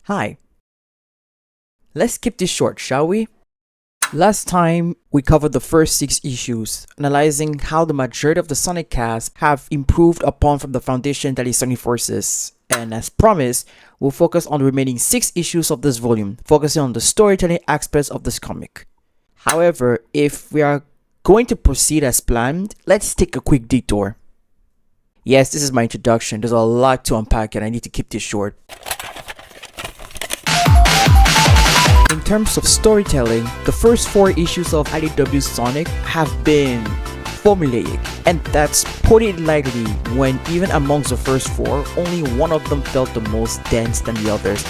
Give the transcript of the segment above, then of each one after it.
Hi. Let's keep this short, shall we? Last time, we covered the first 6 issues, analyzing how the majority of the Sonic cast have improved upon from the foundation that is Sonic Forces. And as promised, we'll focus on the remaining 6 issues of this volume, focusing on the storytelling aspects of this comic. However, if we are going to proceed as planned, let's take a quick detour. Yes, this is my introduction. There's a lot to unpack and I need to keep this short. In terms of storytelling, the first 4 issues of IDW Sonic have been formulaic, and that's put it lightly when even amongst the first 4, only one of them felt the most dense than the others.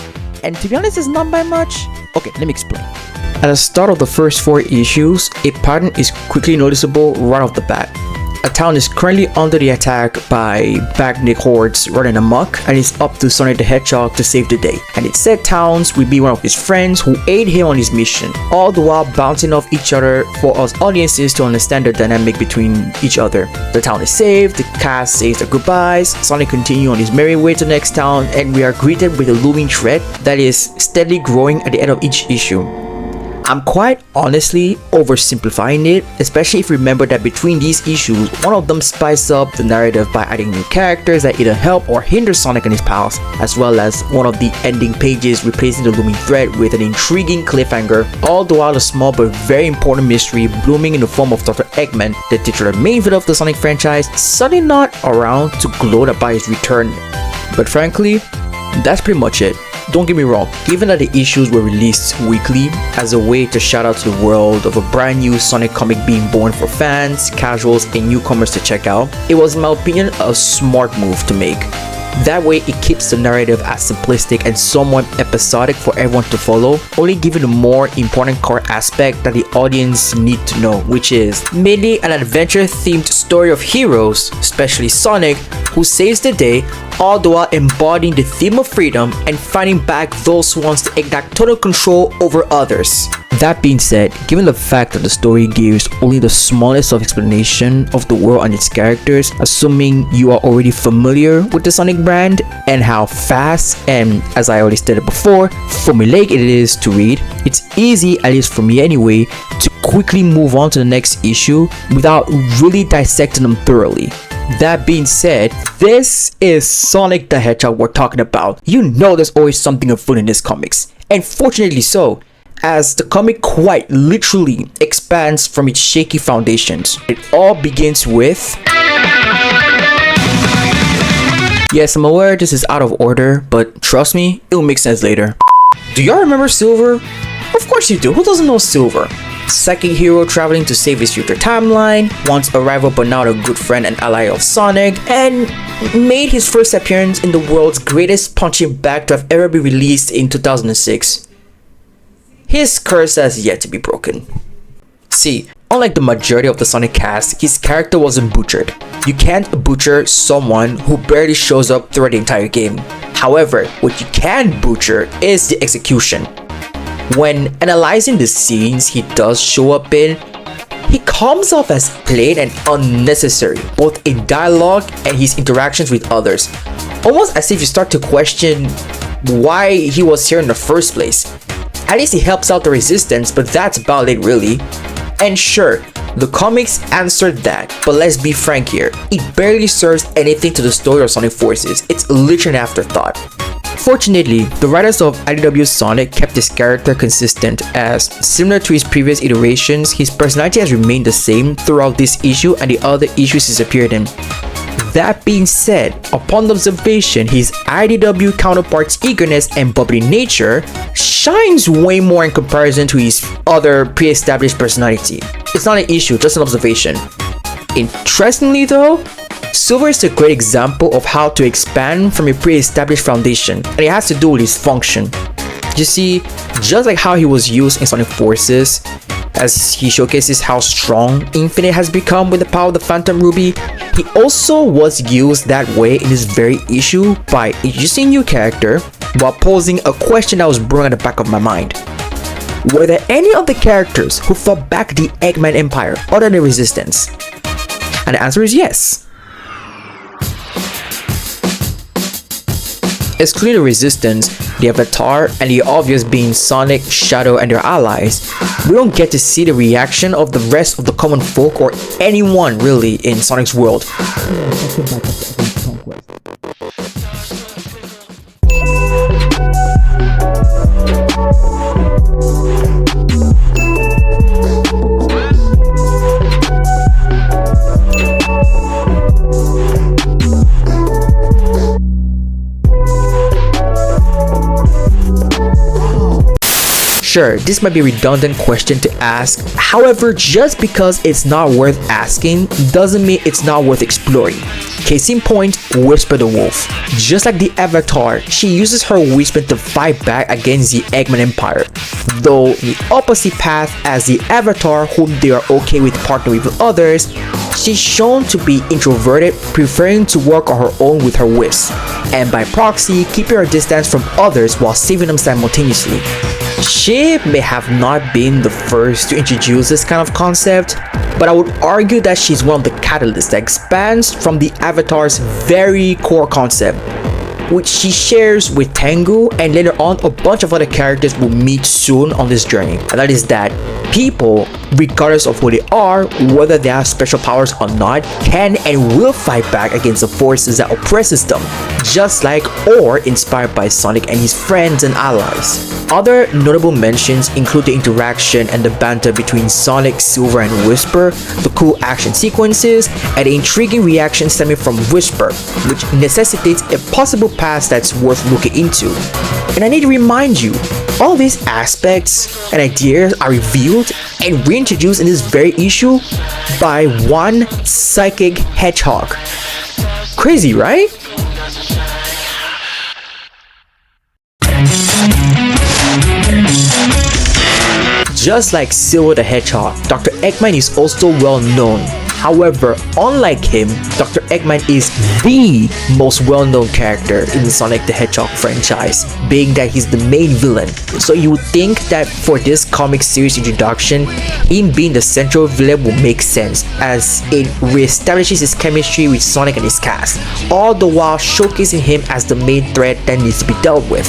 And to be honest, it's not by much. Okay, let me explain. At the start of the first 4 issues, a pattern is quickly noticeable right off the bat. A town is currently under the attack by backneck hordes running amok, and it's up to Sonic the Hedgehog to save the day. And it said towns will be one of his friends who aid him on his mission, all the while bouncing off each other for us audiences to understand the dynamic between each other. The town is saved, the cast says their goodbyes, Sonic continues on his merry way to the next town, and we are greeted with a looming threat that is steadily growing at the end of each issue. I'm quite honestly oversimplifying it, especially if you remember that between these issues, one of them spices up the narrative by adding new characters that either help or hinder Sonic and his pals, as well as one of the ending pages replacing the looming threat with an intriguing cliffhanger, all the while a small but very important mystery blooming in the form of Dr. Eggman, the titular main villain of the Sonic franchise, suddenly not around to gloat about his return. But frankly, that's pretty much it. Don't get me wrong, given that the issues were released weekly as a way to shout out to the world of a brand new Sonic comic being born for fans, casuals, and newcomers to check out, it was in my opinion a smart move to make. That way it keeps the narrative as simplistic and somewhat episodic for everyone to follow, only giving the more important core aspect that the audience need to know, which is mainly an adventure themed story of heroes, especially Sonic, who saves the day, all the while embodying the theme of freedom and fighting back those who want to exact total control over others. That being said, given the fact that the story gives only the smallest of explanation of the world and its characters, assuming you are already familiar with the Sonic brand and how fast and, as I already stated before, formulaic it is to read, it's easy, at least for me anyway, to quickly move on to the next issue without really dissecting them thoroughly. That being said, this is Sonic the Hedgehog we're talking about. You know there's always something afoot in these comics, and fortunately so, as the comic quite literally expands from its shaky foundations. It all begins with... Yes, I'm aware this is out of order, but trust me, it'll make sense later. Do y'all remember Silver? Of course you do, who doesn't know Silver? Second hero traveling to save his future timeline, once a rival but now a good friend and ally of Sonic, and made his first appearance in the world's greatest punching bag to have ever been released in 2006. His curse has yet to be broken. See, unlike the majority of the Sonic cast, his character wasn't butchered. You can't butcher someone who barely shows up throughout the entire game. However, what you can butcher is the execution. When analyzing the scenes he does show up in, he comes off as plain and unnecessary, both in dialogue and his interactions with others. Almost as if you start to question why he was here in the first place. At least he helps out the resistance, but that's about it really. And sure, the comics answered that, but let's be frank here, it barely serves anything to the story of Sonic Forces. It's literally an afterthought. Fortunately, the writers of IDW Sonic kept his character consistent, as similar to his previous iterations, his personality has remained the same throughout this issue and the other issues he's appeared in. That being said, upon observation, his IDW counterpart's eagerness and bubbly nature shines way more in comparison to his other pre-established personality. It's not an issue, just an observation. Interestingly though, Silver is a great example of how to expand from a pre-established foundation, and it has to do with his function. You see, just like how he was used in Sonic Forces, as he showcases how strong Infinite has become with the power of the Phantom Ruby, he also was used that way in this very issue by introducing a new character while posing a question that was brewing at the back of my mind. Were there any of the characters who fought back the Eggman Empire other than the Resistance? And the answer is yes. Excluding the Resistance, the Avatar, and the obvious being Sonic, Shadow, and their allies, we don't get to see the reaction of the rest of the common folk or anyone really in Sonic's world. Sure, this might be a redundant question to ask, however, just because it's not worth asking doesn't mean it's not worth exploring. Case in point, Whisper the Wolf. Just like the Avatar, she uses her whisper to fight back against the Eggman Empire. Though the opposite path as the Avatar, whom they are okay with partnering with others, she's shown to be introverted, preferring to work on her own with her whips, and by proxy, keeping her distance from others while saving them simultaneously. She may have not been the first to introduce this kind of concept, but I would argue that she's one of the catalysts that expands from the Avatar's very core concept, which she shares with Tengu and later on a bunch of other characters we'll meet soon on this journey. And that is that people, regardless of who they are, whether they have special powers or not, can and will fight back against the forces that oppresses them, just like or inspired by Sonic and his friends and allies. Other notable mentions include the interaction and the banter between Sonic, Silver, and Whisper, the cool action sequences, and the intriguing reaction stemming from Whisper, which necessitates a possible past that's worth looking into. And I need to remind you, all these aspects and ideas are revealed and reintroduced in this very issue by one psychic hedgehog. Crazy, right? Just like Silver the Hedgehog, Dr. Eggman is also well known. However, unlike him, Dr. Eggman is the most well-known character in the Sonic the Hedgehog franchise, being that he's the main villain. So you would think that for this comic series introduction, him being the central villain will make sense, as it reestablishes his chemistry with Sonic and his cast, all the while showcasing him as the main threat that needs to be dealt with.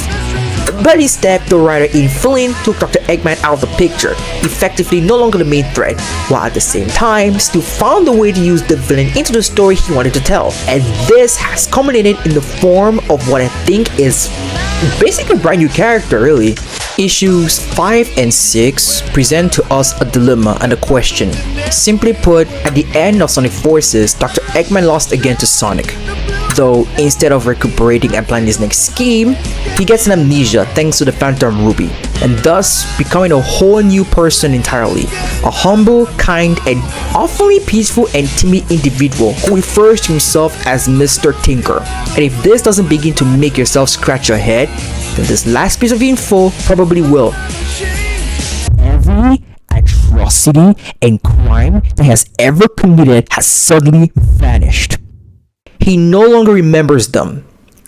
But instead, the writer in Flynn took Dr. Eggman out of the picture, effectively no longer the main threat, while at the same time still found a way to use the villain into the story he wanted to tell. And this has culminated in the form of what I think is basically a brand new character, really. Issues 5 and 6 present to us a dilemma and a question. Simply put, at the end of Sonic Forces, Dr. Eggman lost again to Sonic. Though instead of recuperating and planning his next scheme, he gets an amnesia thanks to the Phantom Ruby, and thus becoming a whole new person entirely. A humble, kind, and awfully peaceful and timid individual who refers to himself as Mr. Tinker. And if this doesn't begin to make yourself scratch your head, then this last piece of info probably will. Every atrocity and crime that he has ever committed has suddenly vanished. He no longer remembers them,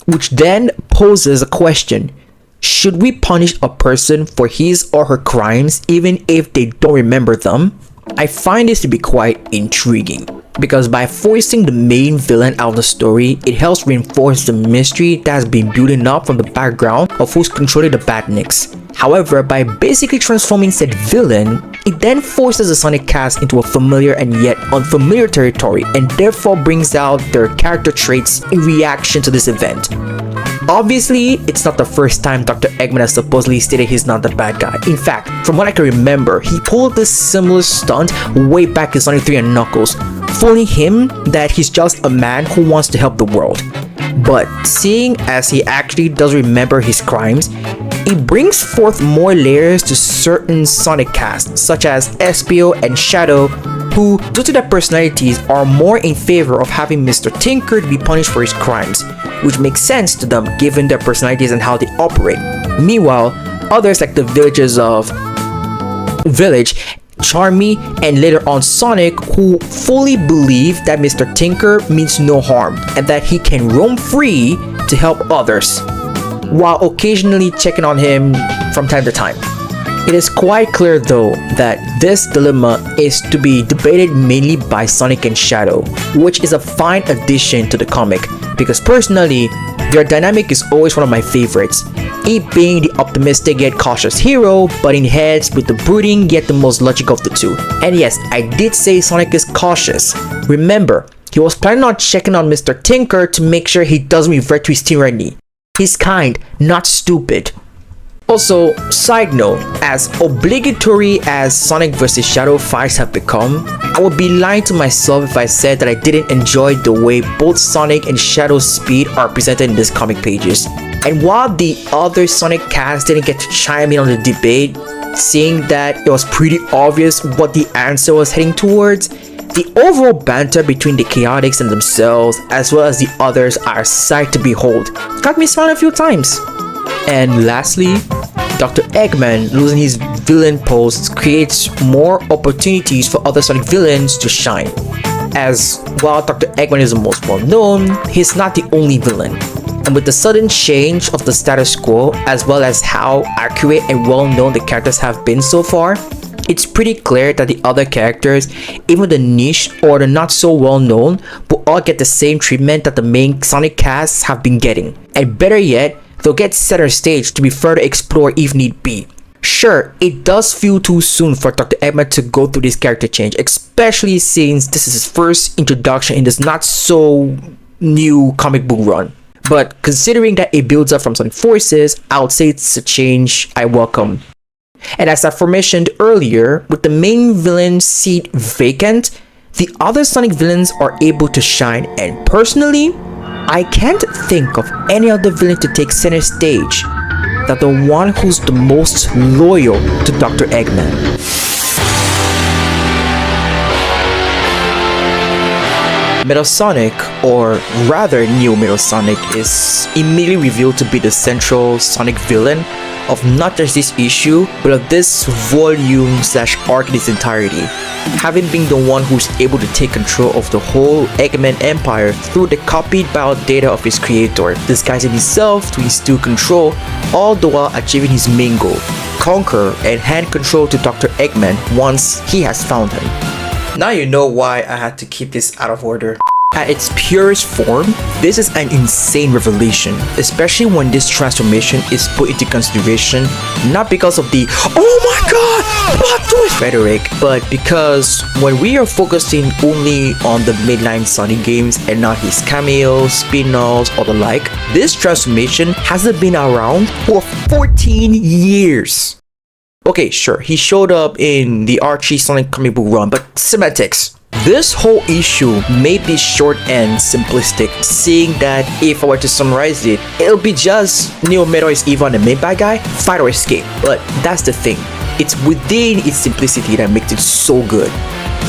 which then poses a question. Should we punish a person for his or her crimes even if they don't remember them? I find this to be quite intriguing, because by forcing the main villain out of the story, it helps reinforce the mystery that has been building up from the background of who's controlling the Badniks. However, by basically transforming said villain, it then forces the Sonic cast into a familiar and yet unfamiliar territory, and therefore brings out their character traits in reaction to this event. Obviously, it's not the first time Dr. Eggman has supposedly stated he's not the bad guy. In fact, from what I can remember, he pulled this similar stunt way back in Sonic 3 and Knuckles, fooling him that he's just a man who wants to help the world. But seeing as he actually does remember his crimes, it brings forth more layers to certain Sonic casts, such as Espio and Shadow, who, due to their personalities, are more in favor of having Mr. Tinker to be punished for his crimes, which makes sense to them given their personalities and how they operate. Meanwhile, others like the villagers of Village, Charmy, and later on Sonic, who fully believe that Mr. Tinker means no harm and that he can roam free to help others, while occasionally checking on him from time to time. It is quite clear though that this dilemma is to be debated mainly by Sonic and Shadow, which is a fine addition to the comic, because personally, Their dynamic is always one of my favorites, it being the optimistic yet cautious hero, butting heads with the brooding yet the most logical of the two. And yes, I did say Sonic is cautious. Remember, he was planning on checking on Mr. Tinker to make sure he doesn't revert to his tyranny. He's kind, not stupid. Also, side note, as obligatory as Sonic vs Shadow fights have become, I would be lying to myself if I said that I didn't enjoy the way both Sonic and Shadow's speed are presented in these comic pages. And while the other Sonic cast didn't get to chime in on the debate, seeing that it was pretty obvious what the answer was heading towards, the overall banter between the Chaotix and themselves, as well as the others, are a sight to behold. Got me smiling a few times. And lastly, Dr. Eggman losing his villain post creates more opportunities for other Sonic villains to shine. As while Dr. Eggman is the most well known, he's not the only villain. And with the sudden change of the status quo, as well as how accurate and well known the characters have been so far, it's pretty clear that the other characters, even the niche or the not so well known, will all get the same treatment that the main Sonic casts have been getting. And better yet, they'll get center stage to be further explored if need be. Sure, it does feel too soon for Dr. Eggman to go through this character change, especially since this is his first introduction in this not so new comic book run. But considering that it builds up from Sonic Forces, I would say it's a change I welcome. And as aforementioned earlier, with the main villain seat vacant, the other Sonic villains are able to shine, and personally, I can't think of any other villain to take center stage than the one who's the most loyal to Dr. Eggman. Metal Sonic, or rather Neo Metal Sonic, is immediately revealed to be the central Sonic villain of not just this issue, but of this volume/arc in its entirety, having been the one who's able to take control of the whole Eggman empire through the copied biodata of his creator, disguising himself to instill control, all the while achieving his main goal, conquer and hand control to Dr. Eggman once he has found him. Now you know why I had to keep this out of order. At its purest form, this is an insane revelation, especially when this transformation is put into consideration not because of the "oh my god, plot twist" rhetoric, but because when we are focusing only on the mainline Sonic games and not his cameos, spin-offs, or the like, this transformation hasn't been around for 14 years. Okay, sure, he showed up in the Archie Sonic comic book run, but semantics. This whole issue may be short and simplistic, seeing that if I were to summarize it, it'll be just Neo Metal is either the main bad guy, fight or escape. But that's the thing, it's within its simplicity that makes it so good.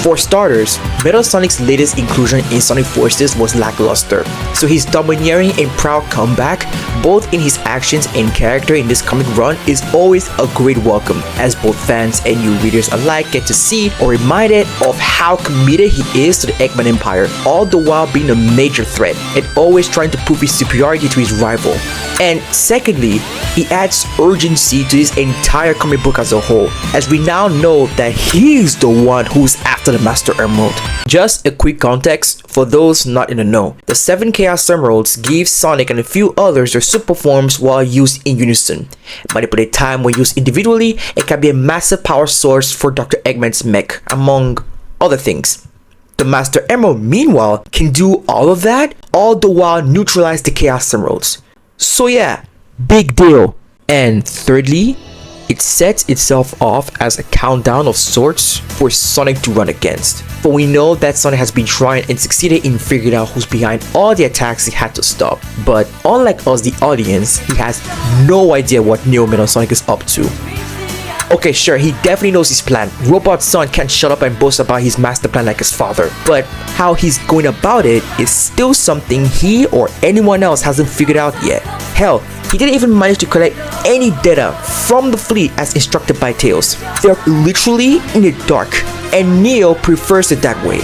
For starters, Metal Sonic's latest inclusion in Sonic Forces was lackluster, so his domineering and proud comeback, both in his actions and character in this comic run, is always a great welcome, as both fans and new readers alike get to see or reminded of how committed he is to the Eggman Empire, all the while being a major threat and always trying to prove his superiority to his rival. And secondly, he adds urgency to this entire comic book as a whole, as we now know that he's the one who's after the Master Emerald. Just a quick context for those not in the know. The 7 Chaos Emeralds give Sonic and a few others their super forms while used in unison. Manipulate time when used individually, it can be a massive power source for Dr. Eggman's mech, among other things. The Master Emerald, meanwhile, can do all of that, all the while neutralize the Chaos Emeralds. So yeah, big deal. And thirdly, it sets itself off as a countdown of sorts for Sonic to run against. For we know that Sonic has been trying and succeeded in figuring out who's behind all the attacks he had to stop. But unlike us, the audience, he has no idea what Neo Metal Sonic is up to. Okay, sure, he definitely knows his plan. Robot Son can't shut up and boast about his master plan like his father. But how he's going about it is still something he or anyone else hasn't figured out yet. Hell, he didn't even manage to collect any data from the fleet as instructed by Tails. They're literally in the dark, and Neo prefers it that way.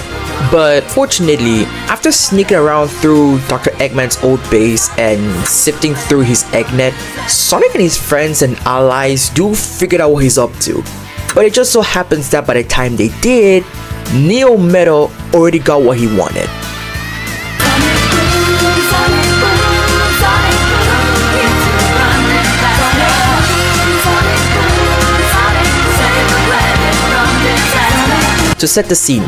But fortunately, after sneaking around through Dr. Eggman's old base and sifting through his eggnet, Sonic and his friends and allies do figure out what he's up to. But it just so happens that by the time they did, Neo Metal already got what he wanted. Sonic boom, Sonic To set the scene,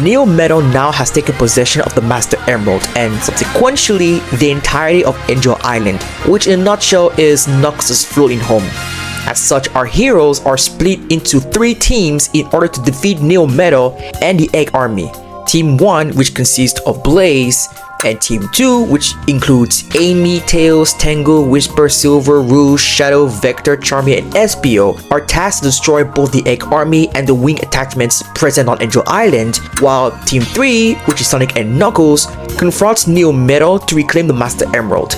Neo-Metal now has taken possession of the Master Emerald and subsequently the entirety of Angel Island, which in a nutshell is Knuckles' floating home. As such, our heroes are split into 3 teams in order to defeat Neo-Metal and the Egg Army. Team 1, which consists of Blaze, and Team 2, which includes Amy, Tails, Tango, Whisper, Silver, Rouge, Shadow, Vector, Charming, and Espio, are tasked to destroy both the Egg Army and the wing attachments present on Angel Island, while Team 3, which is Sonic and Knuckles, confronts Neo-Metal to reclaim the Master Emerald.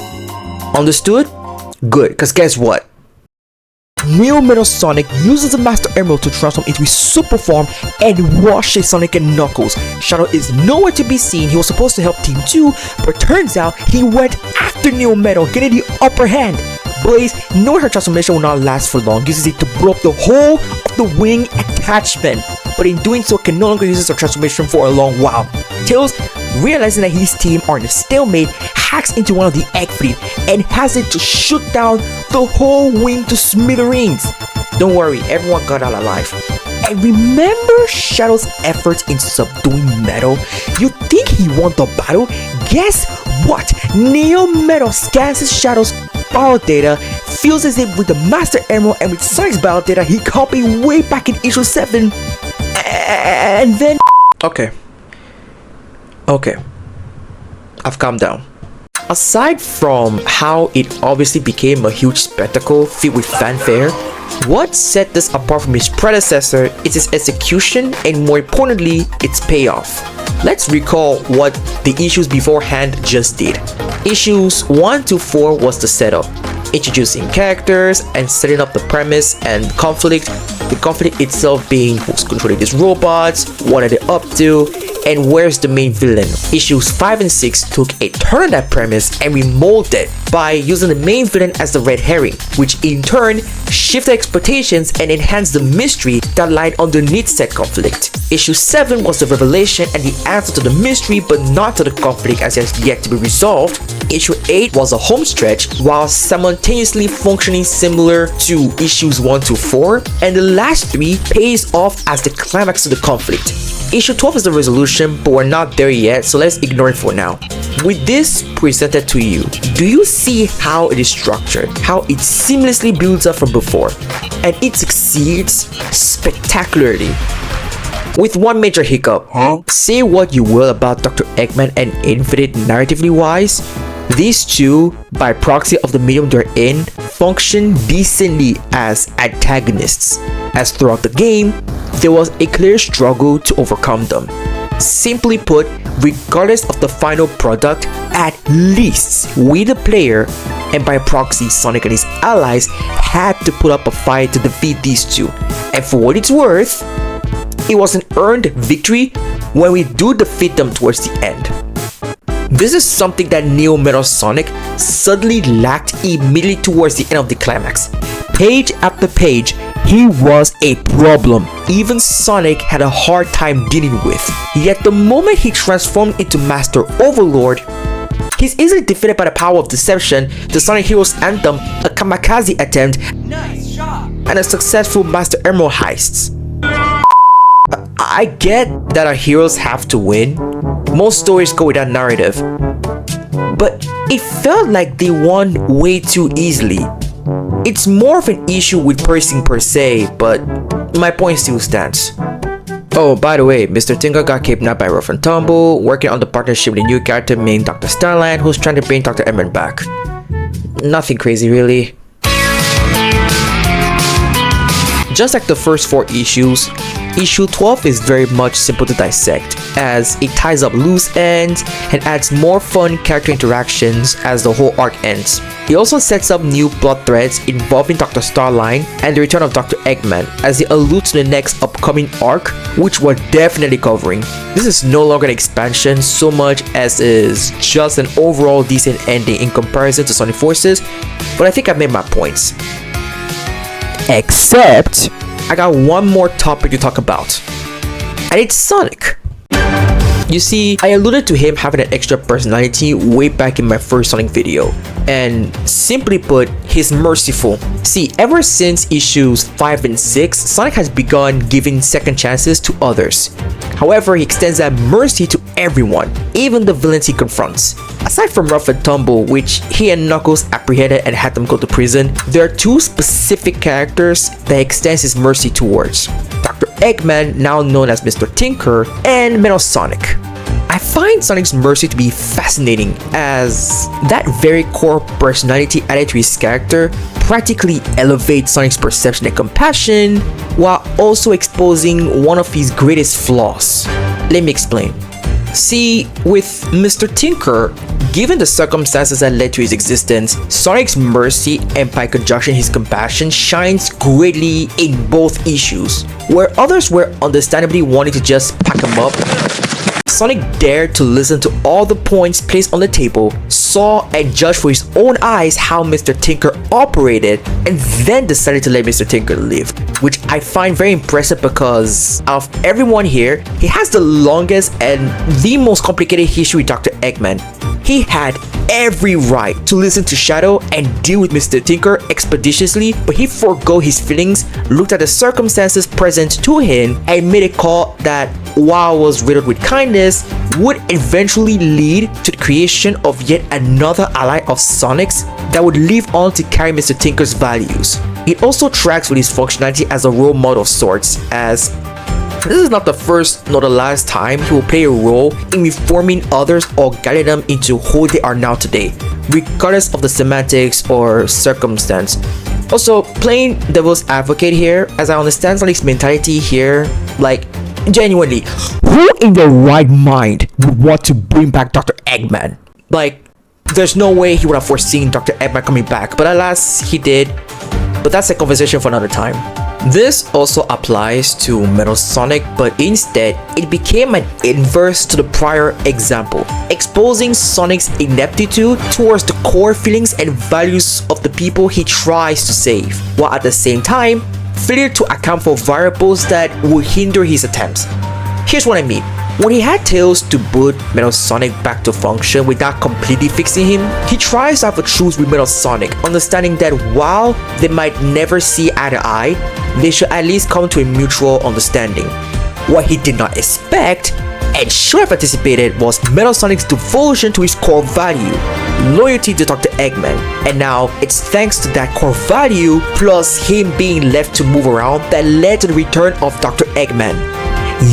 Understood? Good, cause guess what? Neo-Metal Sonic uses the Master Emerald to transform into his super form and washes Sonic and Knuckles. Shadow is nowhere to be seen. He was supposed to help Team 2, but turns out he went after Neo-Metal, getting the upper hand. Blaze, knowing her transformation will not last for long, uses it to blow up the whole of the wing attachment, but in doing so can no longer use her transformation for a long while. Tails, realizing that his team are in a stalemate, hacks into one of the Egg Fleet and has it to shoot down the whole wing to smithereens. Don't worry, everyone got out alive. And remember Shadow's efforts in subduing Metal? You think he won the battle? Guess what? Neo-Metal scans his Shadow's battle data, fuses it with the Master Emerald, and with Sonic's battle data he copied way back in issue 7. And then... Okay, I've calmed down. Aside from how it obviously became a huge spectacle filled with fanfare, what set this apart from his predecessor is its execution and, more importantly, its payoff. Let's recall what the issues beforehand just did. Issues 1 to 4 was the setup, introducing characters and setting up the premise and conflict, the conflict itself being who's controlling these robots, what are they up to, and where's the main villain. Issues 5 and 6 took a turn on that premise and remolded it by using the main villain as the red herring, which in turn shifted expectations and enhanced the mystery that lied underneath said conflict. Issue 7 was the revelation and the answer to the mystery, but not to the conflict as it has yet to be resolved. Issue 8 was a home stretch while simultaneously functioning similar to issues 1 to 4, and the last 3 pays off as the climax to the conflict. Issue 12 is the resolution, but we're not there yet, so let's ignore it for now. With this presented to you, do you see how it is structured? How it seamlessly builds up from before? And it succeeds spectacularly. With one major hiccup. Say what you will about Dr. Eggman and Infinite narratively wise, these two, by proxy of the medium they're in, function decently as antagonists, as throughout the game, there was a clear struggle to overcome them. Simply put, regardless of the final product, at least we the player, and by proxy Sonic and his allies, had to put up a fight to defeat these two. And for what it's worth, it was an earned victory when we do defeat them towards the end. This is something that Neo-Metal Sonic suddenly lacked immediately towards the end of the climax. Page after page, he was a problem even Sonic had a hard time dealing with. Yet the moment he transformed into Master Overlord, he's easily defeated by the power of deception, the Sonic Heroes Anthem, a kamikaze attempt, nice shot, and a successful Master Emerald heists. I get that our heroes have to win. Most stories go with that narrative. But it felt like they won way too easily. It's more of an issue with pacing per se, but my point still stands. Oh, by the way, Mr. Tinker got kidnapped by Rough and Tumble, working on the partnership with a new character named Dr. Starline, who's trying to bring Dr. Eggman back. Nothing crazy really. Just like the first 4 issues, issue 12 is very much simple to dissect, as it ties up loose ends and adds more fun character interactions as the whole arc ends. It also sets up new plot threads involving Dr. Starline and the return of Dr. Eggman, as it alludes to the next upcoming arc, which we're definitely covering. This is no longer an expansion so much as is just an overall decent ending in comparison to Sonic Forces, but I think I've made my points. Except, I got one more topic to talk about, and it's Sonic. You see, I alluded to him having an extra personality way back in my first Sonic video. and simply put, he's merciful. See, ever since issues 5 and 6, Sonic has begun giving second chances to others. However, he extends that mercy to everyone, even the villains he confronts. Aside from Rough and Tumble, which he and Knuckles apprehended and had them go to prison, there are two specific characters that he extends his mercy towards: Dr. Eggman, now known as Mr. Tinker, and Metal Sonic. I find Sonic's mercy to be fascinating, as that very core personality added to his character practically elevates Sonic's perception and compassion, while also exposing one of his greatest flaws. Let me explain. See, with Mr. Tinker, given the circumstances that led to his existence, Sonic's mercy and by conjunction his compassion shines greatly in both issues. Where others were understandably wanting to just pack him up, Sonic dared to listen to all the points placed on the table, saw and judged for his own eyes how Mr. Tinker operated, and then decided to let Mr. Tinker live, which I find very impressive because out of everyone here, he has the longest and the most complicated history with Dr. Eggman. He had every right to listen to Shadow and deal with Mr. Tinker expeditiously, but he forgo his feelings, looked at the circumstances present to him, and made a call that, while was riddled with kindness, would eventually lead to the creation of yet another ally of Sonic's that would live on to carry Mr. Tinker's values. It also tracks with his functionality as a role model of sorts, as this is not the first nor the last time he will play a role in reforming others or guiding them into who they are now today, regardless of the semantics or circumstance. Also, playing devil's advocate here, as I understand Sonic's mentality here, like, genuinely, who in their right mind would want to bring back Dr. Eggman? Like, there's no way he would have foreseen Dr. Eggman coming back, but alas, he did. But that's a conversation for another time. This also applies to Metal Sonic, but instead, it became an inverse to the prior example, exposing Sonic's ineptitude towards the core feelings and values of the people he tries to save, while at the same time, failure to account for variables that would hinder his attempts. Here's what I mean. When he had Tails to boot Metal Sonic back to function without completely fixing him, he tries to have a truce with Metal Sonic, understanding that while they might never see eye to eye, they should at least come to a mutual understanding. What he did not expect, and should have anticipated, was Metal Sonic's devotion to his core value, loyalty to Dr. Eggman. And now, it's thanks to that core value, plus him being left to move around, that led to the return of Dr. Eggman.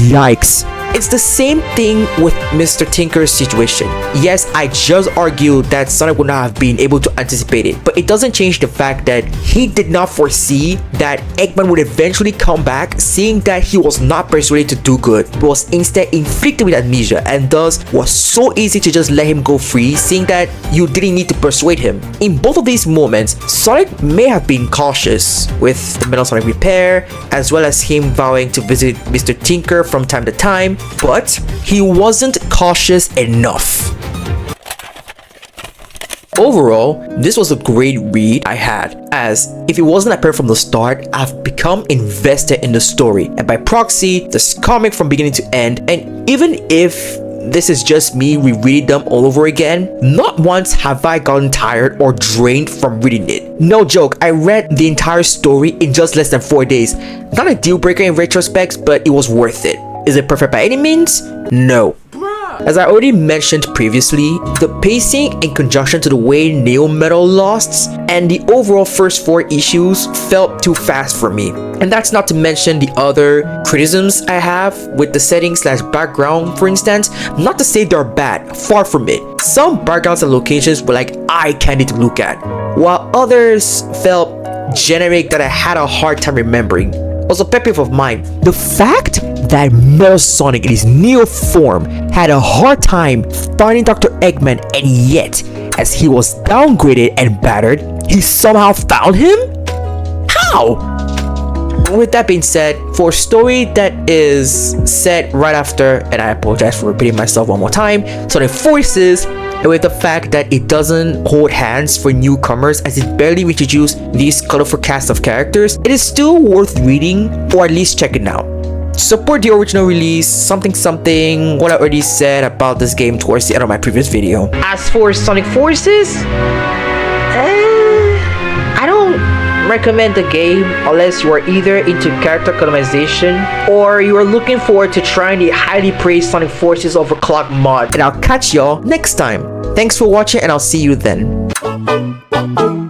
Yikes. It's the same thing with Mr. Tinker's situation. Yes, I just argued that Sonic would not have been able to anticipate it, but it doesn't change the fact that he did not foresee that Eggman would eventually come back, seeing that he was not persuaded to do good, but was instead inflicted with amnesia, and thus was so easy to just let him go free, seeing that you didn't need to persuade him. In both of these moments, Sonic may have been cautious with the Metal Sonic repair, as well as him vowing to visit Mr. Tinker from time to time, but he wasn't cautious enough. Overall, this was a great read I had, as if it wasn't apparent from the start, I've become invested in the story, and by proxy, this comic from beginning to end. And even if this is just me rereading them all over again, not once have I gotten tired or drained from reading it. No joke, I read the entire story in just less than 4 days. Not a deal breaker in retrospect, but it was worth it. Is it perfect by any means? No. As I already mentioned previously, the pacing in conjunction to the way Neo Metal lost and the overall first 4 issues felt too fast for me. And that's not to mention the other criticisms I have with the setting slash background, for instance. Not to say they're bad, far from it. Some backgrounds and locations were like eye candy to look at, while others felt generic that I had a hard time remembering. Also, pet peeve of mine, the fact that Metal Sonic in his Neo form had a hard time finding Dr. Eggman, and yet, as he was downgraded and battered, he somehow found him? How? With that being said, for a story that is set right after, and I apologize for repeating myself one more time, Sonic Forces, and with the fact that it doesn't hold hands for newcomers as it barely introduced this colorful cast of characters, it is still worth reading or at least checking out. Support the original release, something what I already said about this game towards the end of my previous video. As for Sonic Forces, recommend the game unless you are either into character customization or you are looking forward to trying the highly praised Sonic Forces Overclock mod. And I'll catch y'all next time. Thanks for watching and I'll see you then. Boom, boom, boom, boom.